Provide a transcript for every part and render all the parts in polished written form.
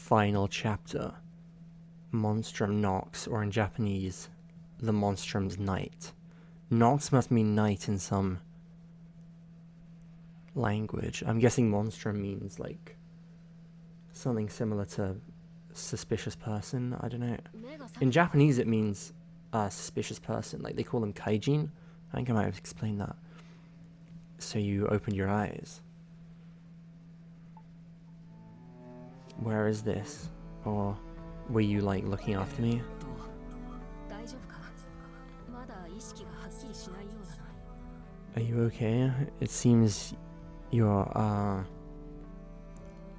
final chapter. Monstrum NOX, or in Japanese, the Monstrum's Night. NOX must mean night in some language. I'm guessing Monstrum means like something similar to suspicious person. I don't know. In Japanese it means suspicious person. Like they call them kaijin. I think I might have explained that. So you opened your eyes. Where is this? Or were you like looking after me? Are you okay? It seems your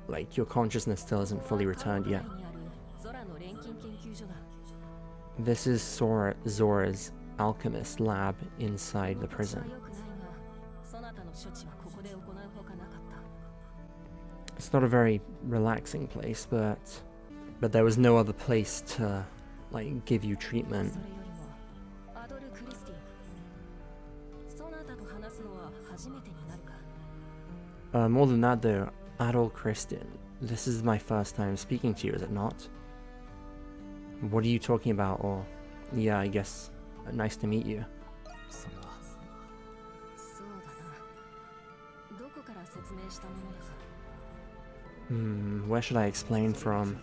like your consciousness still isn't fully returned yet. This is Zora's alchemist lab inside the prison. It's not a very relaxing place, but there was no other place to like give you treatment. More than that though, Adol Christian, this is my first time speaking to you, is it not? What are you talking about? Or, yeah, I guess, nice to meet you. Where should I explain from?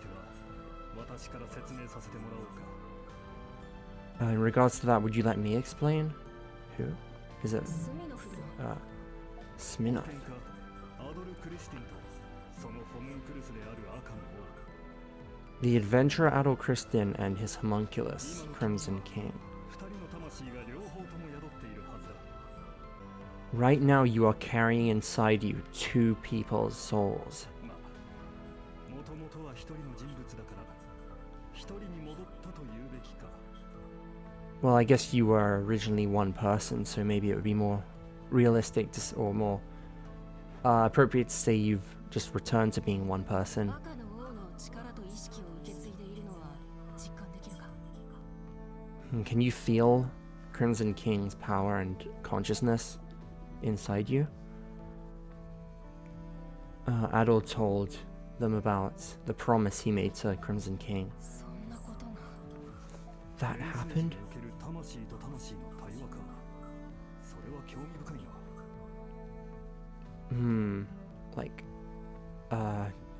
In regards to that, would you let me explain? Who? Is it? Smirnoff. The adventurer Adol Christian and his homunculus, Crimson King. Right now you are carrying inside you two people's souls. Well, I guess you were originally one person, so maybe it would be more realistic to, or more appropriate to say you've just returned to being one person. Can you feel Crimson King's power and consciousness inside you? Adol told them about the promise he made to Crimson King. That happened? Like,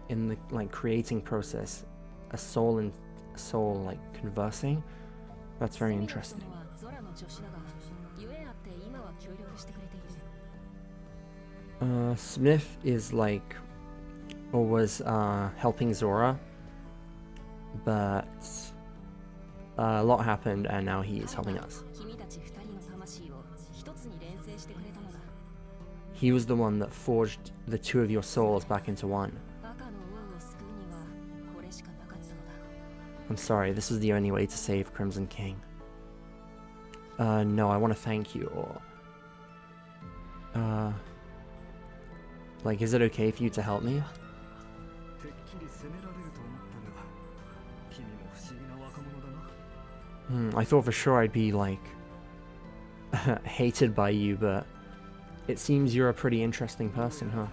in the like creating process, a soul and soul like conversing. That's very interesting. Smith is like, or was helping Zora, but a lot happened and now he is helping us. He was the one that forged the two of your souls back into one. I'm sorry, this is the only way to save Crimson King. No, I want to thank you, or... like, is it okay for you to help me? I thought for sure I'd be, like, hated by you, but it seems you're a pretty interesting person, huh?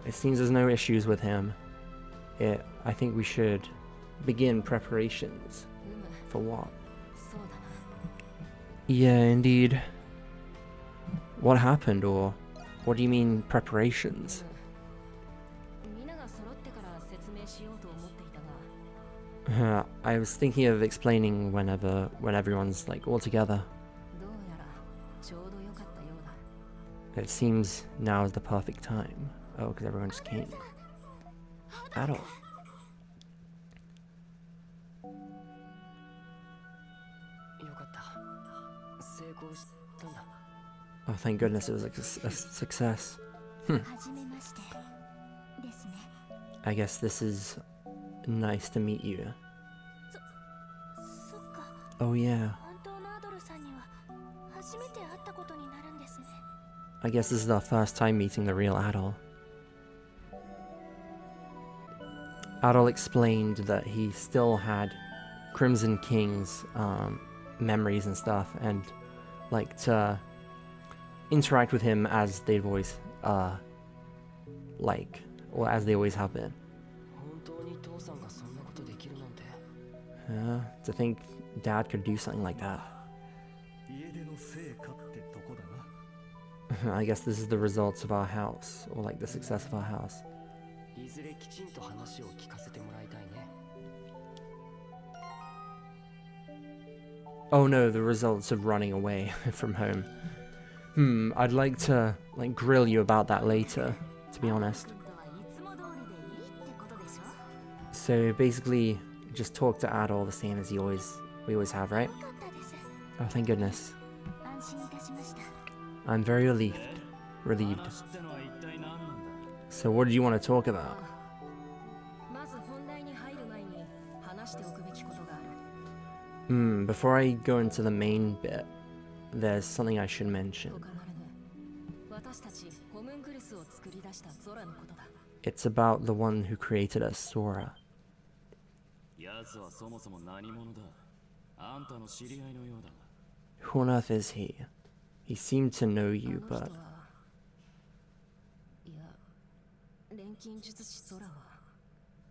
It seems there's no issues with him. I think we should begin preparations. For what? Yeah, indeed. What happened, or what do you mean preparations? I was thinking of explaining when everyone's like all together. It seems now is the perfect time. Oh, because everyone just came. Adol. Oh, thank goodness it was like a success. I guess this is nice to meet you. Oh yeah. I guess this is our first time meeting the real Adol. Adol explained that he still had Crimson King's memories and stuff, and like to interact with him as they've always, like, or as they always have been. To think Dad could do something like that. I guess this is the results of our house, or like the success of our house. Oh no, the results of running away from home. I'd like to like grill you about that later, to be honest. So basically, just talk to Adol the same as we always have, right? Oh, thank goodness. I'm very relieved. So what do you want to talk about? Before I go into the main bit, there's something I should mention. It's about the one who created us, Zola. Who on earth is he? He seemed to know you, but...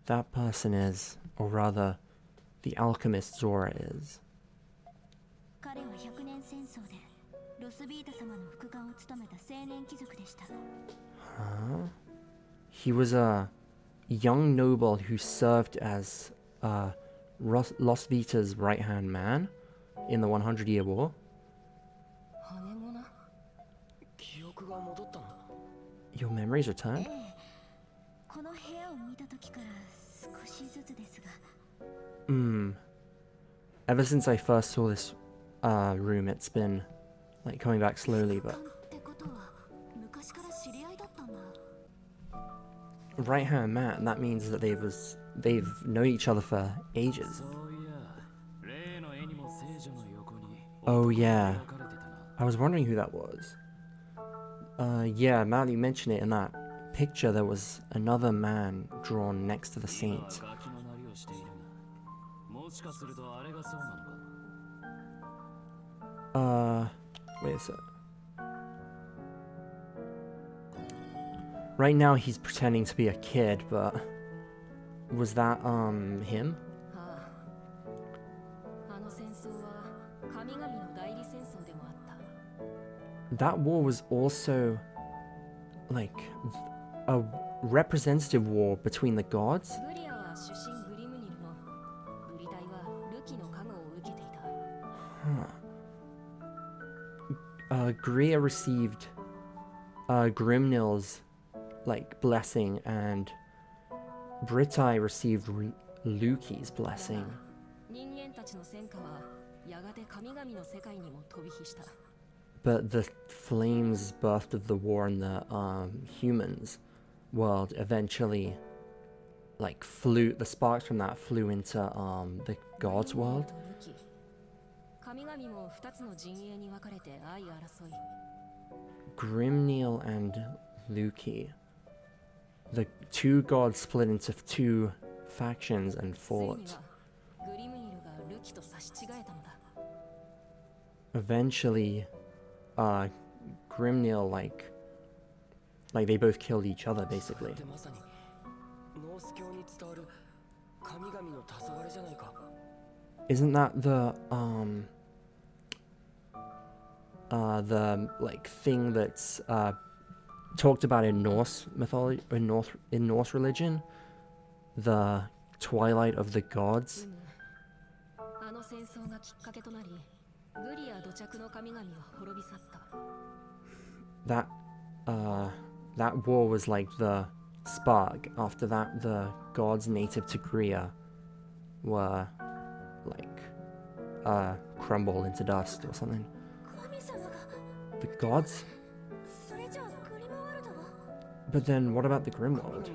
that person is, or rather, the alchemist Zola is. Huh? He was a young noble who served as Los Vita's right-hand man in the 100-Year War. Your memories returned? Ever since I first saw this room, it's been like coming back slowly, but... right-hand man, that means that they've known each other for ages. Oh yeah, I was wondering who that was. Yeah, now that you mention it, in that picture there was another man drawn next to the saint. Wait a sec. Right now he's pretending to be a kid, but was that him? That war was also like a representative war between the gods. Gria received Grimnil's like blessing, and Britai received Luki's blessing. But the flames birthed of the war in the humans world eventually like the sparks from that flew into the gods world. Grimnil and Luki, the two gods, split into two factions and fought. Eventually, Grimnil like they both killed each other basically. Isn't that the like thing that's talked about in Norse mythology, in Norse religion, the twilight of the gods? That war was like the spark. After that, the gods native to Gria were like crumbled into dust or something. The gods? But then what about the Grimwald?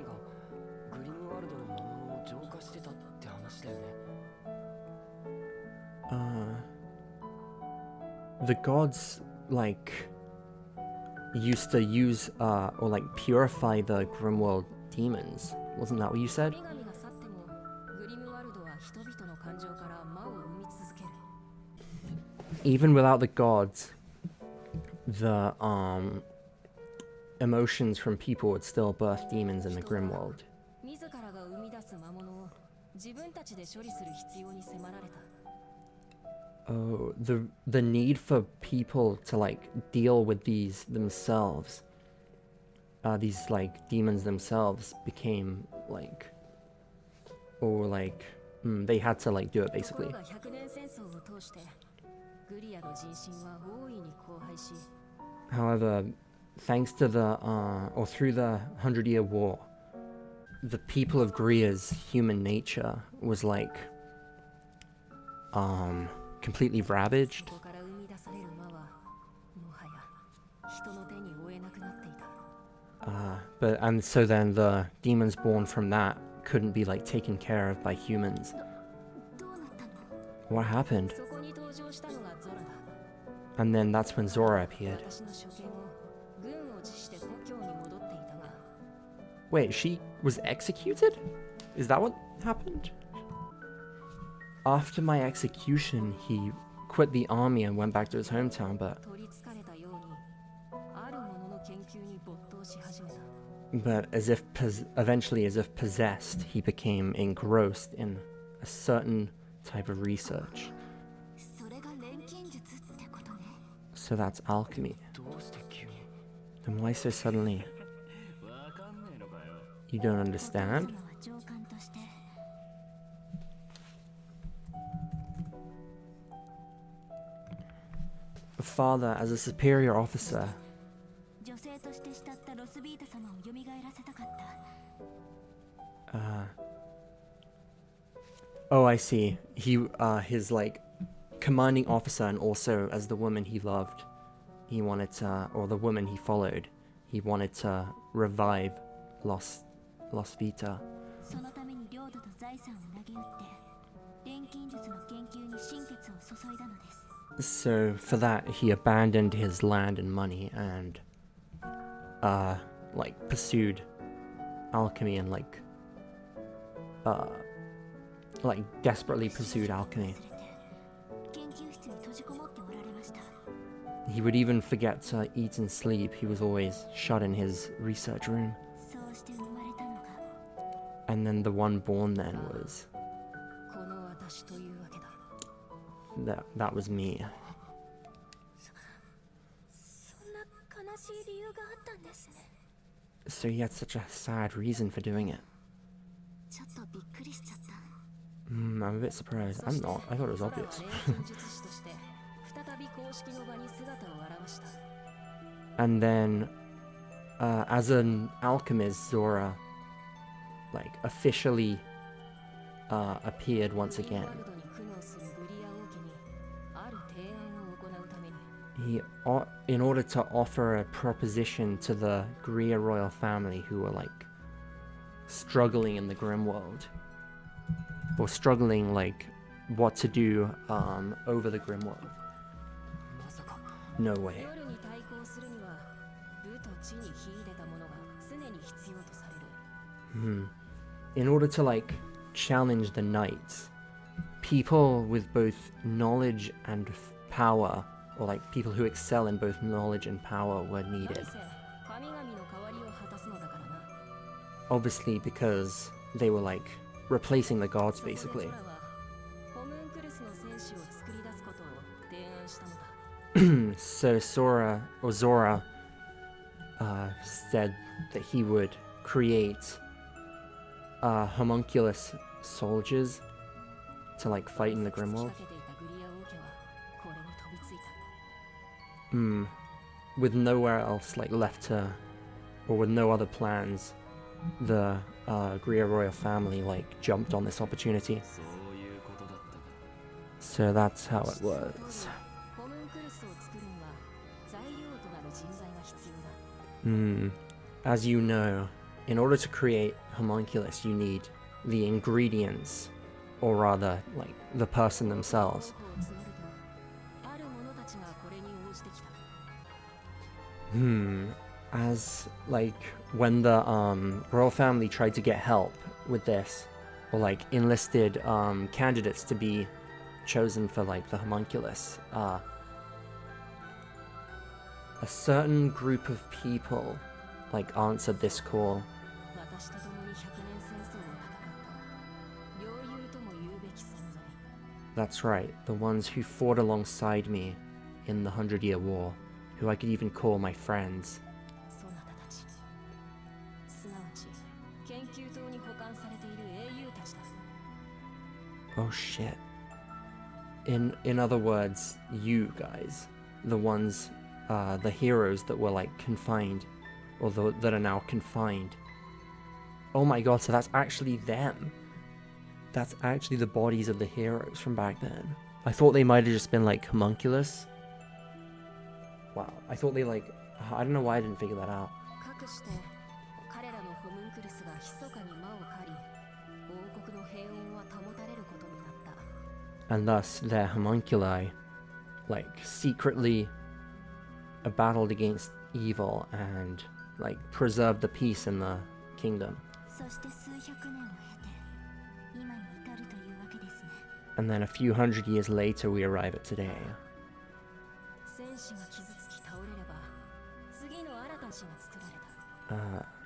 The gods like used to use or like purify the Grimwald demons. Wasn't that what you said? Even without the gods, the emotions from people would still birth demons in the Grimwald. Oh, the need for people to like deal with these themselves, these like demons themselves became like, or like, they had to like do it basically. However, thanks to the, or through the 100-Year War, the people of Gria's human nature was like, completely ravaged. And so then the demons born from that couldn't be like taken care of by humans. What happened? And then that's when Zora appeared. Wait, she was executed? Is that what happened? After my execution, he quit the army and went back to his hometown, but as if eventually, as if possessed, he became engrossed in a certain type of research. So that's alchemy. Then why so suddenly? You don't understand? Father, as a superior officer, oh, I see. He, his, like, commanding officer, and also as the woman he loved, he wanted to, or the woman he followed, he wanted to revive Lost Vita. So for that, he abandoned his land and money and, like, pursued alchemy and, like, desperately pursued alchemy. He would even forget to eat and sleep. He was always shut in his research room. And then the one born then was... That was me. So he had such a sad reason for doing it. I'm a bit surprised. I'm not. I thought it was obvious. And then, as an alchemist, Zora, like, officially appeared once again. He, in order to offer a proposition to the Gria royal family who were, like, struggling in the Grimwald, or struggling, like, what to do over the Grimwald. No way. In order to, like, challenge the knights, people with both knowledge and power, or like people who excel in both knowledge and power, were needed. Obviously, because they were like replacing the gods, basically. So Zora said that he would create homunculus soldiers to like fight in the Grimwald. With nowhere else like left to, or with no other plans, the Gria royal family like jumped on this opportunity. So that's how it was. As you know, in order to create homunculus, you need the ingredients, or rather, like, the person themselves. As, like, when the royal family tried to get help with this, or like enlisted candidates to be chosen for like the homunculus, A certain group of people, like, answered this call. That's right, the ones who fought alongside me in the 100-Year War, who I could even call my friends. Oh shit. In other words, you guys, the ones, the heroes that were like confined, or that are now confined. Oh my god, so that's actually them. That's actually the bodies of the heroes from back then. I thought they might have just been like homunculus. Wow, I thought they like, I don't know why I didn't figure that out. And thus their homunculi, like, secretly battled against evil and, like, preserved the peace in the kingdom. And then a few hundred years later we arrive at today.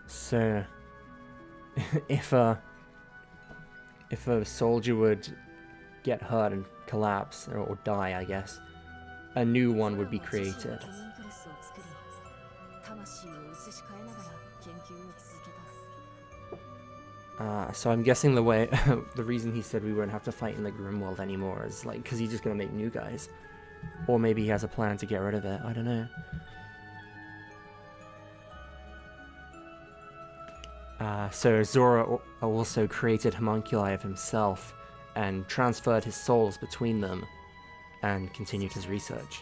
So, if a soldier would get hurt and collapse, or die, I guess, a new one would be created. So I'm guessing the way, the reason he said we won't have to fight in the Grimwald anymore is like, because he's just gonna make new guys. Or maybe he has a plan to get rid of it, I don't know. So Zola also created homunculi of himself and transferred his souls between them and continued his research.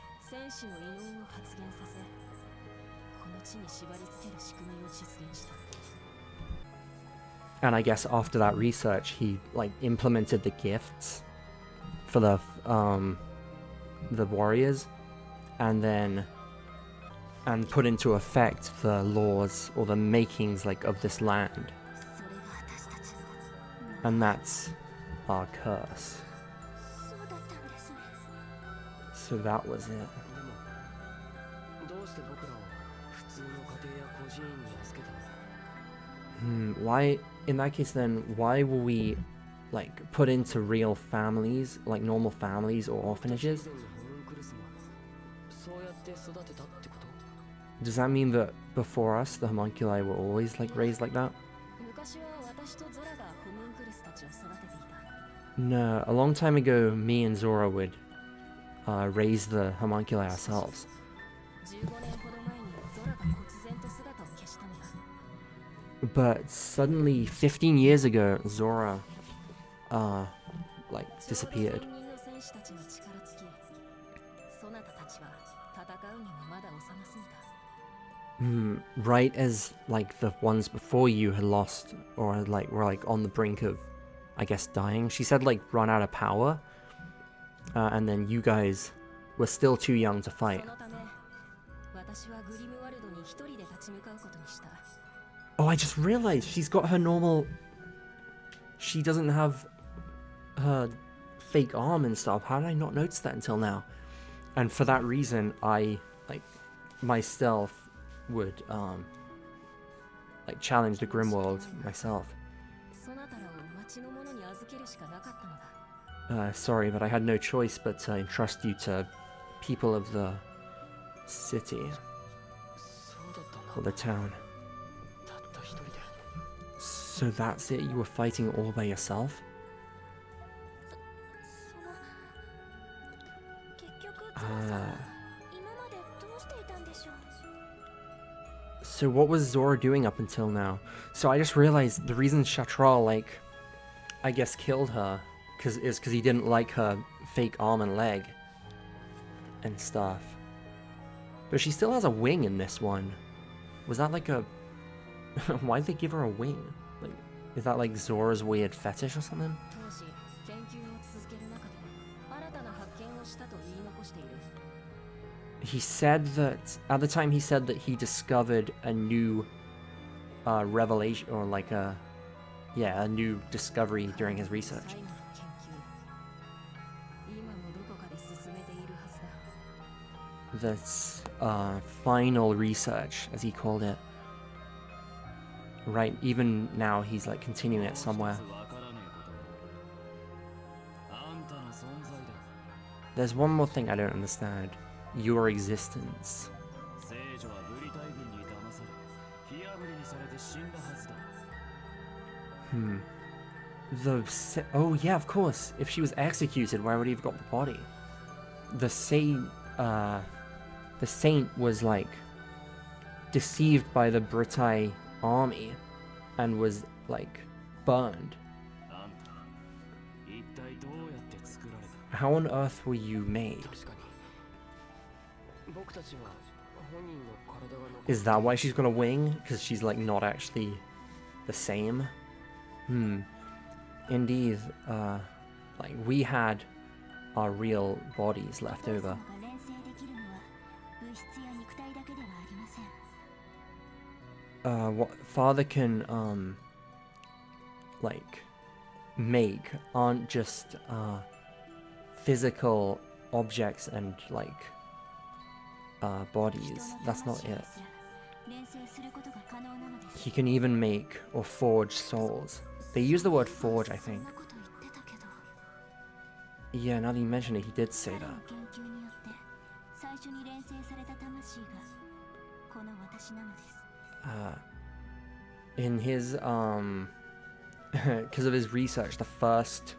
And I guess after that research, he like implemented the gifts for the warriors, and put into effect the laws or the makings like of this land. And that's our curse. So that was it. Why, in that case then, why were we, like, put into real families, like normal families or orphanages? Does that mean that before us, the homunculi were always, like, raised like that? No, a long time ago, me and Zora would raise the homunculi ourselves. But suddenly, 15 years ago, Zora, like, disappeared. Right as, like, the ones before you had lost, or like, were, like, on the brink of, I guess, dying. She said, like, run out of power, and then you guys were still too young to fight. Oh, I just realized she's got her normal... She doesn't have her fake arm and stuff. How did I not notice that until now? And for that reason, I, like, myself would, like, challenge the Grimwald myself. Sorry, but I had no choice but to entrust you to people of the city. Or the town. So that's it? You were fighting all by yourself? So what was Zora doing up until now? So I just realized the reason Shatral, like, I guess killed her is because he didn't like her fake arm and leg and stuff. But she still has a wing in this one. Was that like a... Why'd they give her a wing? Like, is that like Zora's weird fetish or something? He said that, at the time he said that he discovered a new revelation, or like a new discovery during his research. That's, final research, as he called it. Right, even now he's like continuing it somewhere. There's one more thing I don't understand. Your existence. Oh yeah, of course. If she was executed, why would he have got the body? The saint was like deceived by the Britai army and was like burned. How on earth were you made? Is that why she's got a wing? Because she's like not actually the same? Indeed, like we had our real bodies left over. What Father can like make aren't just physical objects and like bodies. That's not it. He can even make or forge souls. They use the word forge, I think. Yeah, now that you mention it, he did say that. In his because of his research, the first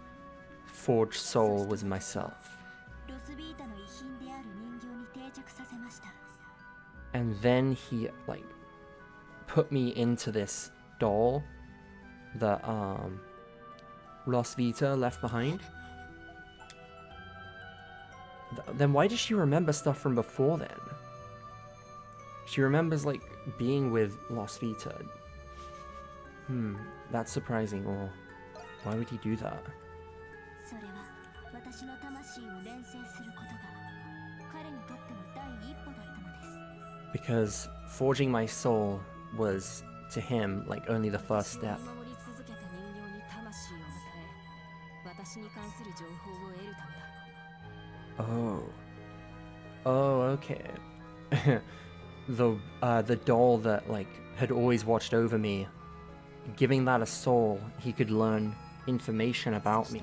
forged soul was myself. And then he like put me into this doll that Los Vita left behind. Then why does she remember stuff from before then? She remembers like being with Los Vita. That's surprising. Or why would he do that? Because forging my soul was to him like only the first step. Oh, okay. The doll that like had always watched over me, giving that a soul, he could learn information about me.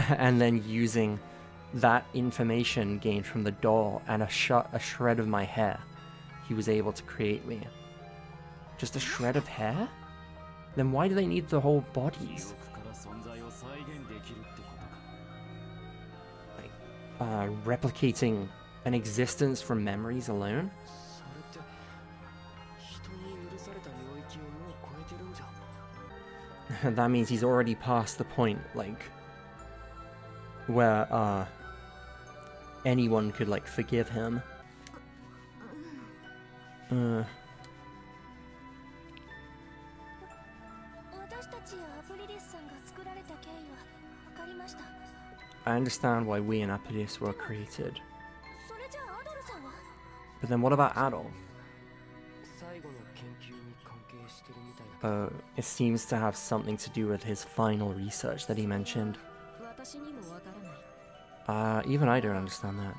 And then using that information gained from the doll and a shred of my hair, he was able to create me. Just a shred of hair? Then why do they need the whole bodies? Like, replicating an existence from memories alone? That means he's already past the point, like, where, anyone could, like, forgive him. I understand why we and Apodis were created. But then what about Adol? It seems to have something to do with his final research that he mentioned. Even I don't understand that.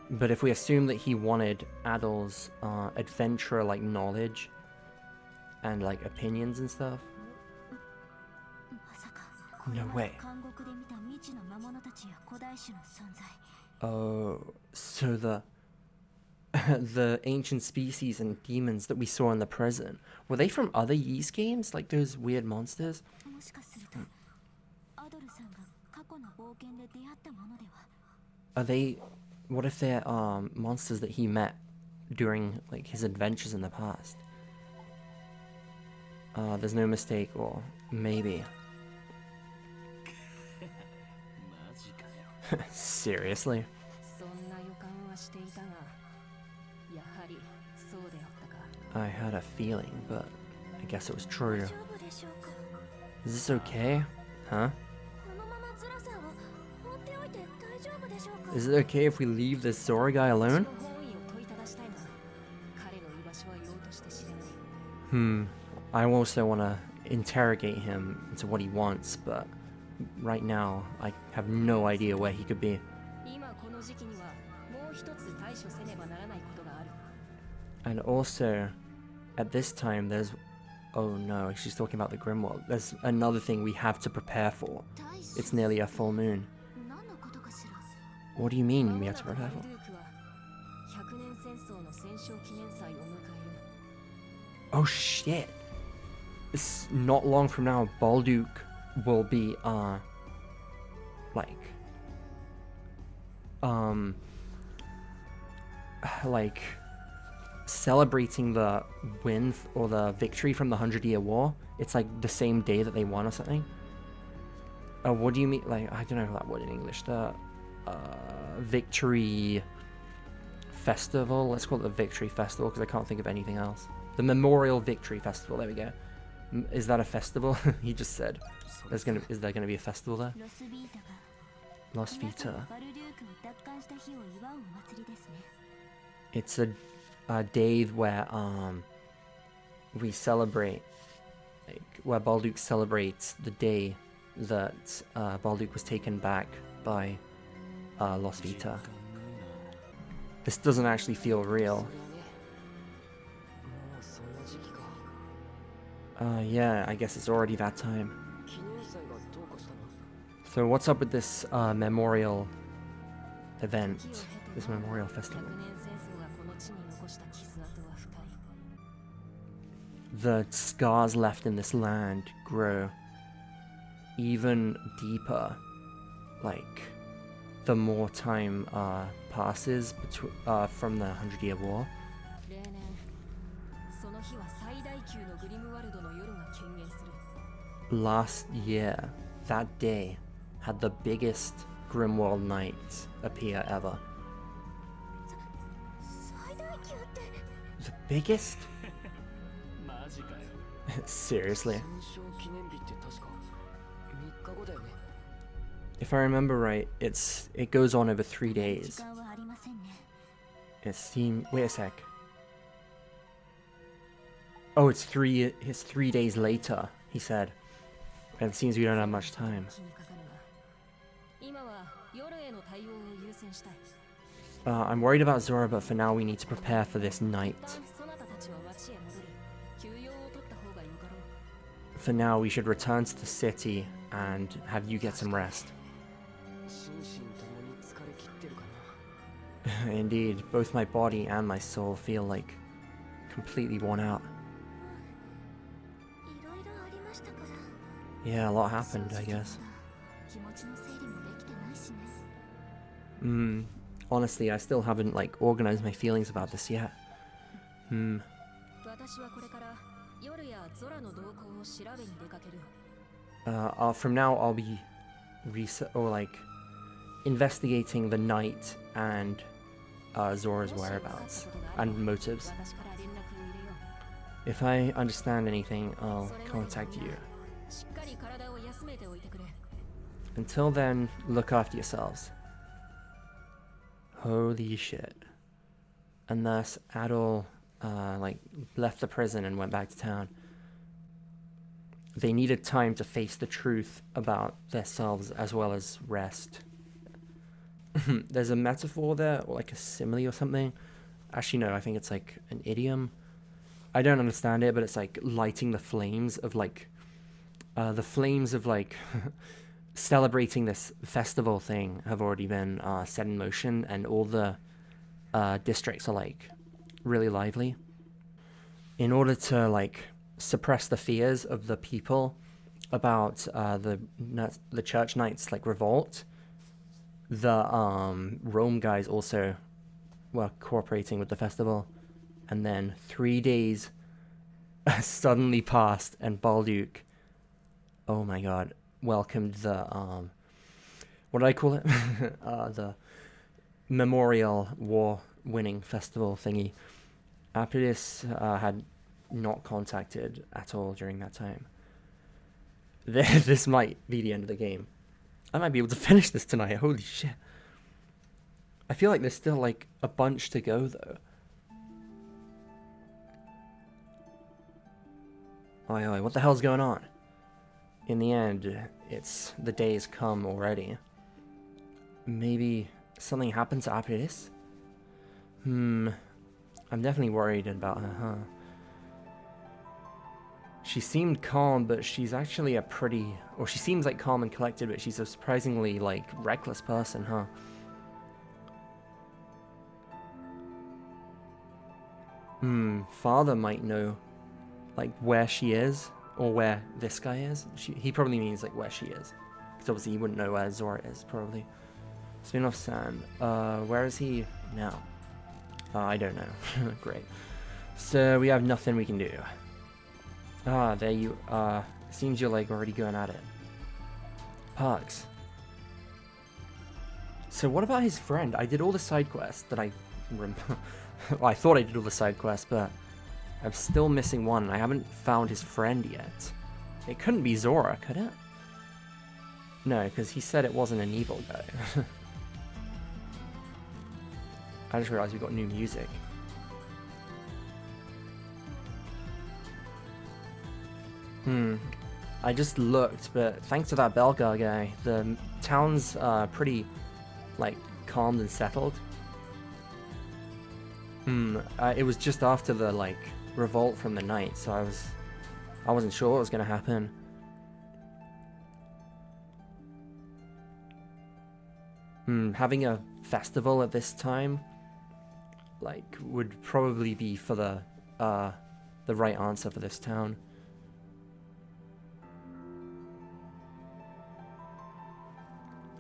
But if we assume that he wanted Adol's adventurer-like knowledge and like opinions and stuff. No way. Oh, so the the ancient species and demons that we saw in the present, were they from other Ys games, like those weird monsters? Are they? What if they're monsters that he met during like his adventures in the past? There's no mistake, or maybe. Seriously? I had a feeling, but I guess it was true. Is this okay? Huh? Is it okay if we leave this Zora guy alone? I also want to interrogate him into what he wants, but right now I have no idea where he could be. And also, at this time, there's... Oh no, she's talking about the Grimwald. There's another thing we have to prepare for. It's nearly a full moon. What do you mean we have to prepare for? Oh shit! It's not long from now, Balduke will be, like, celebrating the win or the victory from the 100-Year War. It's like the same day that they won or something. What do you mean? Like, I don't know that word in English. The victory festival. Let's call it the victory festival because I can't think of anything else. The Memorial Victory Festival. There we go. Is that a festival? He just said. Is there gonna be a festival there? Los Vita. It's a day where we celebrate, like, where Balduke celebrates the day that Balduke was taken back by Los Vita. This doesn't actually feel real. Yeah, I guess it's already that time. So what's up with this memorial event, this memorial festival? The scars left in this land grow even deeper, like, the more time passes from the 100-Year War. Last year, that day, had the biggest Grimwald night appear ever. The biggest? Seriously? If I remember right, it goes on over 3 days. Wait a sec. Oh, it's 3 days later, he said. And it seems we don't have much time. I'm worried about Zora, but for now we need to prepare for this night. For now, we should return to the city and have you get some rest. Indeed, both my body and my soul feel like completely worn out. Yeah, a lot happened, I guess. Honestly, I still haven't, like, organized my feelings about this yet. From now, I'll be investigating the night and Zora's whereabouts and motives. If I understand anything, I'll contact you. Until then, look after yourselves. Holy shit. And thus, Adol, left the prison and went back to town. They needed time to face the truth about themselves as well as rest. There's a metaphor there, or like a simile or something. Actually, no, I think it's like an idiom. I don't understand it, but it's like lighting the flames of celebrating this festival thing have already been set in motion, and all the districts are like really lively. In order to like suppress the fears of the people about the church knights like revolt, the Rome guys also were cooperating with the festival, and then 3 days suddenly passed, and Balduke, oh my god, welcomed the what did I call it? The Memorial War winning festival thingy. After this, had not contacted at all during that time. This might be the end of the game. I might be able to finish this tonight. Holy shit. I feel like there's still like a bunch to go though. Oi, oi, what the hell's going on? In the end, it's the day's come already. Maybe something happened to Apis? I'm definitely worried about her, huh? She seemed calm, but she's actually a pretty... Or she seems like calm and collected, but she's a surprisingly, like, reckless person, huh? Father might know, like, where she is, or where this guy is. He probably means, like, where she is. Because obviously he wouldn't know where Zora is, probably. Spin-off Sand. Where is he now? I don't know. Great. So, we have nothing we can do. Ah, there you are. Seems you're, like, already going at it. Parks. So, what about his friend? I did all the side quests that I... well, I thought I did all the side quests, but I'm still missing one, and I haven't found his friend yet. It couldn't be Zora, could it? No, because he said it wasn't an evil guy. I just realized we got new music. I just looked, but thanks to that Belgar guy, the town's pretty, like, calmed and settled. It was just after the, like, revolt from the night, so I wasn't sure what was gonna happen. Having a festival at this time, like, would probably be for the right answer for this town.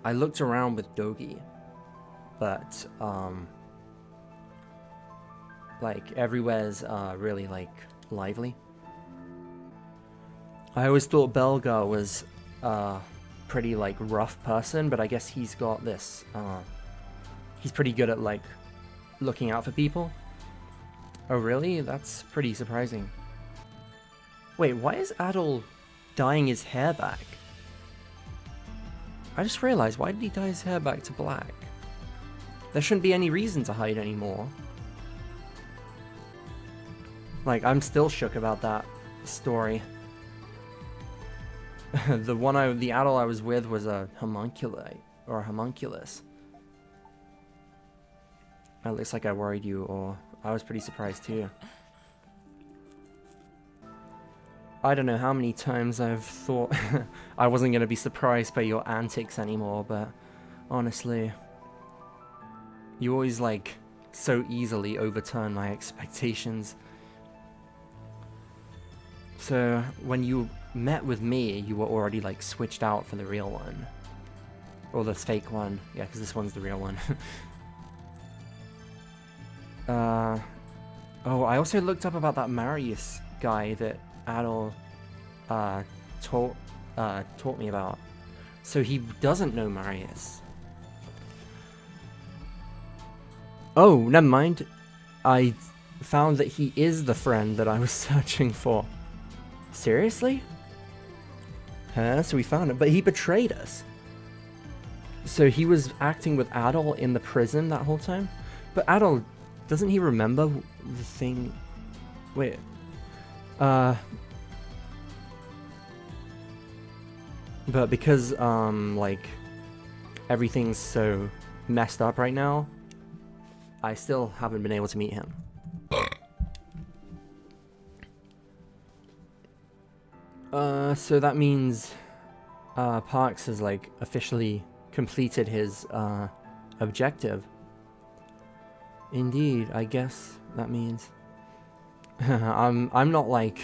I looked around with Dogi, but, like, everywhere's, really, like, lively. I always thought Belgar was, pretty, like, rough person, but I guess he's got this, he's pretty good at, like, looking out for people. Oh, really? That's pretty surprising. Wait, why is Adol dyeing his hair back? I just realized, why did he dye his hair back to black? There shouldn't be any reason to hide anymore. Like, I'm still shook about that story. The Adol I was with was a homunculite, or a homunculus. It looks like I worried you, or I was pretty surprised too. I don't know how many times I've thought I wasn't going to be surprised by your antics anymore, but honestly, you always, like, so easily overturn my expectations. So, when you met with me, you were already, like, switched out for the real one. Or the fake one. Yeah, because this one's the real one. Oh, I also looked up about that Marius guy that Adol taught me about. So he doesn't know Marius. Oh, never mind. I found that he is the friend that I was searching for. Seriously? Huh? So we found him, but he betrayed us. So he was acting with Adol in the prison that whole time? But Adol, doesn't he remember the thing? Wait. But because, like, everything's so messed up right now, I still haven't been able to meet him. So that means, Parks has, like, officially completed his, objective. Indeed, I guess that means. I'm not, like,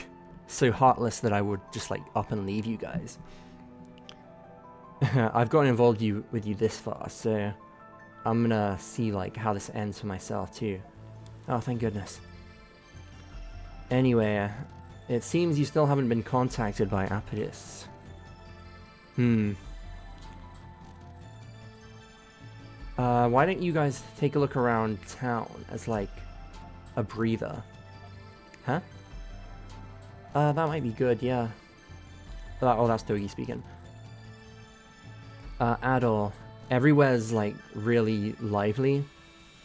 so heartless that I would just, like, up and leave you guys. I've gotten involved with you this far, so I'm gonna see, like, how this ends for myself too. Oh, thank goodness. Anyway, it seems you still haven't been contacted by Apis. Why don't you guys take a look around town as, like, a breather? Huh? That might be good, yeah. Oh, that's Dogi speaking. Adol, everywhere's, like, really lively,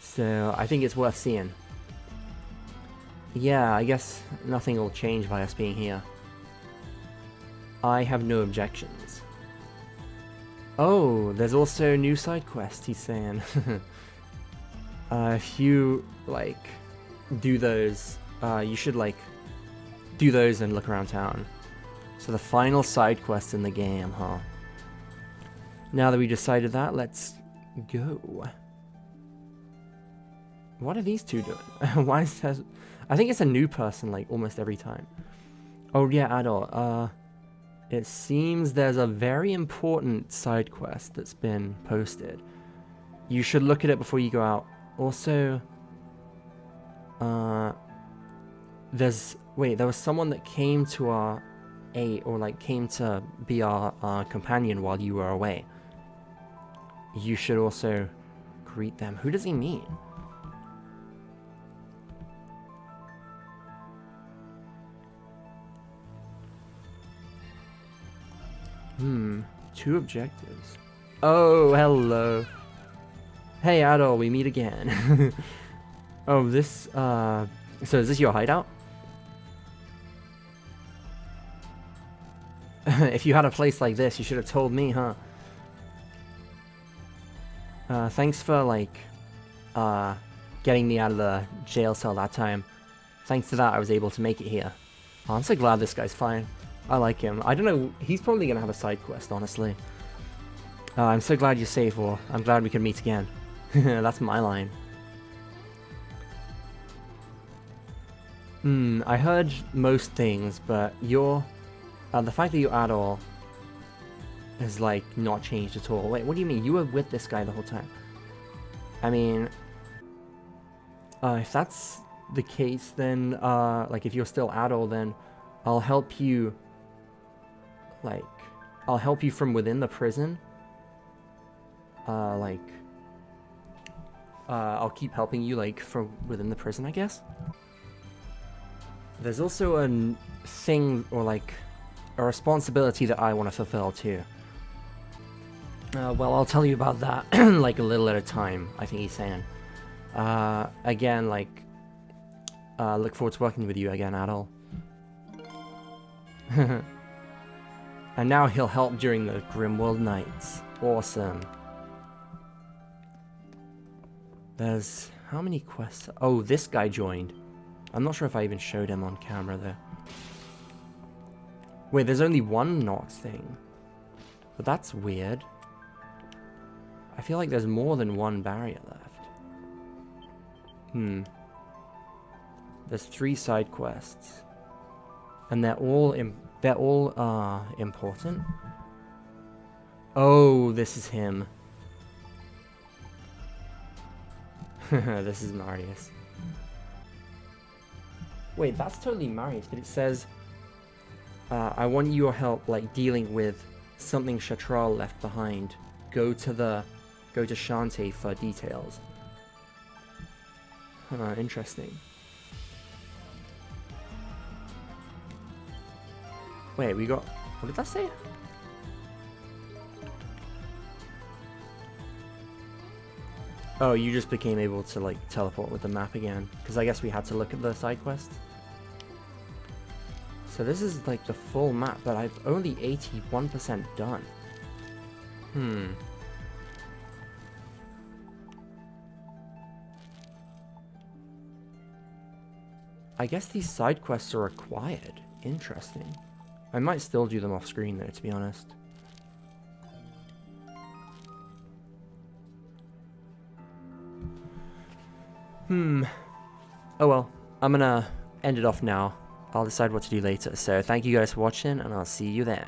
so I think it's worth seeing. Yeah, I guess nothing will change by us being here. I have no objections. Oh, there's also a new side quest, he's saying. If you, like, do those, you should, like, do those and look around town. So the final side quest in the game, huh? Now that we decided that, let's go. What are these two doing? Why is that? I think it's a new person, like, almost every time. Oh, yeah, Adol. It seems there's a very important side quest that's been posted. You should look at it before you go out. Also, there was someone that came to our aid, or like came to be our companion while you were away. You should also greet them. Who does he mean? Two objectives. Oh, hello. Hey, Adol, we meet again. Oh, this, so is this your hideout? If you had a place like this, you should have told me, huh? Thanks for, like, getting me out of the jail cell that time. Thanks to that, I was able to make it here. Oh, I'm so glad this guy's fine. I like him. I don't know, he's probably gonna have a side quest, honestly. I'm so glad you're safe, or I'm glad we can meet again. That's my line. I heard most things, but the fact that you're Adol has, like, not changed at all. Wait, what do you mean? You were with this guy the whole time. I mean, if that's the case, then, like, if you're still Adol, then I'll help you, like, I'll help you from within the prison. I'll keep helping you, like, from within the prison, I guess. There's also a thing, or, like, a responsibility that I want to fulfill, too. Well, I'll tell you about that, like, a little at a time, I think he's saying. Again, like, look forward to working with you again, Adol. And now he'll help during the Grimwald nights. Awesome. There's... how many quests? Oh, this guy joined. I'm not sure if I even showed him on camera, though. Wait, there's only one Nox thing. But that's weird. I feel like there's more than one barrier left. There's 3 side quests. And they're all important. Oh, this is him. This is Marius. Wait, that's totally Marius, but it says, I want your help, like, dealing with something Shatral left behind. Go to Shantae for details. Interesting. Wait, we got... what did that say? Oh, you just became able to, like, teleport with the map again. Because I guess we had to look at the side quest. So this is, like, the full map, but I've only 81% done. I guess these side quests are required. Interesting. I might still do them off screen, though, to be honest. Oh well, I'm gonna end it off now. I'll decide what to do later. So thank you guys for watching, and I'll see you then.